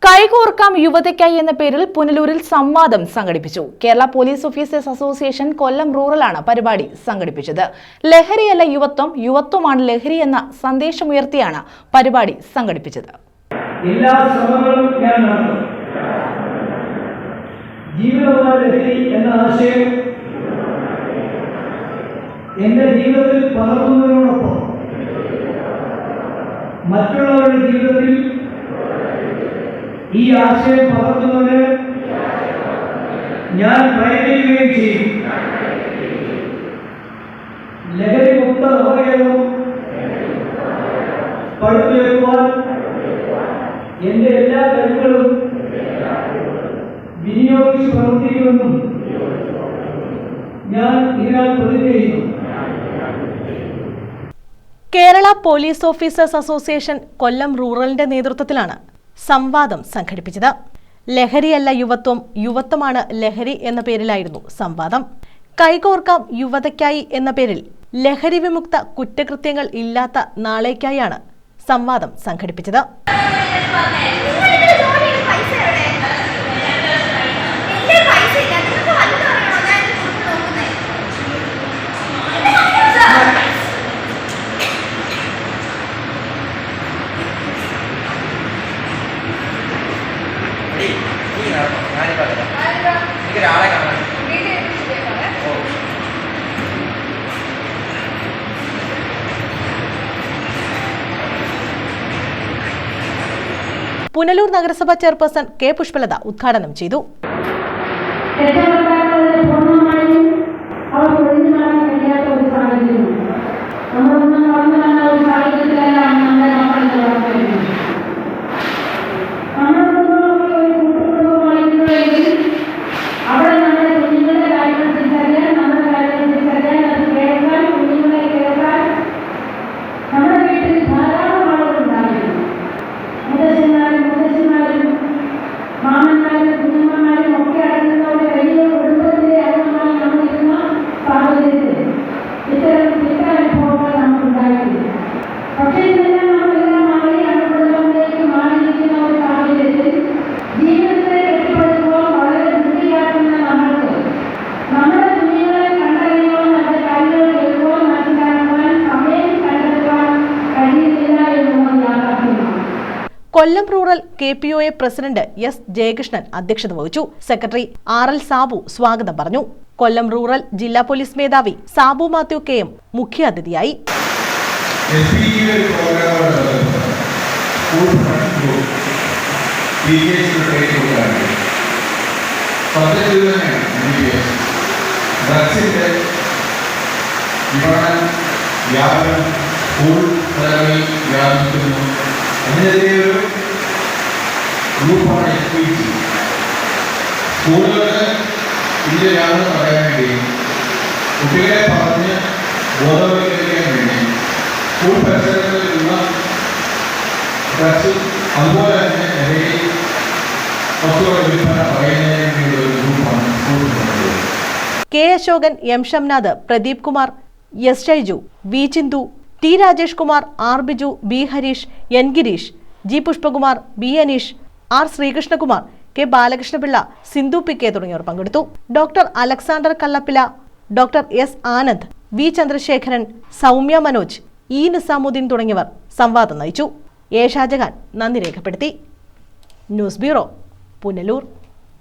കൈകോർക്കാം യുവതയ്ക്കായി എന്ന പേരിൽ പുനലൂരിൽ സംവാദം സംഘടിപ്പിച്ചു. കേരള പോലീസ് ഓഫീസേഴ്സ് അസോസിയേഷൻ കൊല്ലം റൂറലാണ് പരിപാടി സംഘടിപ്പിച്ചത്. ലഹരിയല്ല യുവത്വം, യുവത്വമാണ് ലഹരി എന്ന സന്ദേശമുയർത്തിയാണ് പരിപാടി സംഘടിപ്പിച്ചത്. എല്ലാ ശ്രമങ്ങളും ഞാൻ നടത്തും. ജീവിതമാണ് ലഹരി എന്ന ആശയം എന്റെ ജീവിതത്തിൽ പകർത്തുന്നതിനോടൊപ്പം മറ്റുള്ളവരുടെ ജീവിതത്തിൽ ഈ ആശയം പകർത്തുന്നതിന് ഞാൻ പ്രയത്നിക്കുകയും ചെയ്യും. ലഹരി മുക്ത നവകേരളം പടുത്തുയർത്തുവാൻ എന്റെ എല്ലാ കഴിവുകളും വിനിയോഗിച്ച് പ്രവർത്തിക്കുമെന്നും ഞാൻ ഇതിനാൽ പ്രതിജ്ഞ ചെയ്യുന്നു. കേരള പോലീസ് ഓഫീസേഴ്സ് അസോസിയേഷൻ കൊല്ലം റൂറലിന്റെ നേതൃത്വത്തിലാണ് സംവാദം സംഘടിപ്പിച്ചത്. ലഹരിയല്ല യുവത്വം, യുവത്വമാണ് ലഹരി എന്ന പേരിലായിരുന്നു സംവാദം. കൈകോർക്കാം യുവതയ്ക്കായി എന്ന പേരിൽ ലഹരി വിമുക്ത കുറ്റകൃത്യങ്ങൾ ഇല്ലാത്ത നാളേക്കായാണ് സംവാദം സംഘടിപ്പിച്ചത്. പുനലൂർ നഗരസഭ ചെയർപേഴ്സൺ കെ പുഷ്പലത ഉദ്ഘാടനം ചെയ്തു. Kollam rural KPOA president S Jayakrishnan അധ്യക്ഷത വഹിച്ചു. സെക്രട്ടറി RL സാബു സ്വാഗതം പറഞ്ഞു. കൊല്ലം റൂറൽ ജില്ലാ പോലീസ് മേധാവി സാബു മാത്യു KM മുഖ്യാതിഥിയായി. അതിനെതിരെ ഒരു ഗ്രൂപ്പാണ് SPC. സ്കൂളുകളിൽ ഇതിൻ്റെ വ്യാപനം പറയാൻ വേണ്ടി കുട്ടികളെ പറഞ്ഞ് ബോധവൽക്കരിക്കാൻ വേണ്ടി സ്കൂൾ പരിസരങ്ങളിലുള്ള ഡ്രഗ്സ് അതുപോലെ തന്നെ ലഹരി വസ്തുക്കളുടെ വിൽപ്പന പറയുന്നതിന് വേണ്ടിയുള്ള ഒരു ഗ്രൂപ്പാണ് school. K Ashokan, M Shamnath, Pradeep Kumar, S Shaiju, V Chinthu, T Rajesh Kumar, R Biju, B Harish, N Girish, G Pushpakumar, B Aneesh, R Sreekrishnakumar, K Balakrishnapillai, Sindhu PK തുടങ്ങിയവർ പങ്കെടുത്തു. Doctor Alexander Kallappila, doctor S Anand, V Chandrasekharan, Soumya Manoj, E Nizamuddin തുടങ്ങിയവർ സംവാദം നയിച്ചു. A ഷാജഹാൻ നന്ദി രേഖപ്പെടുത്തി. News bureau, Punalur.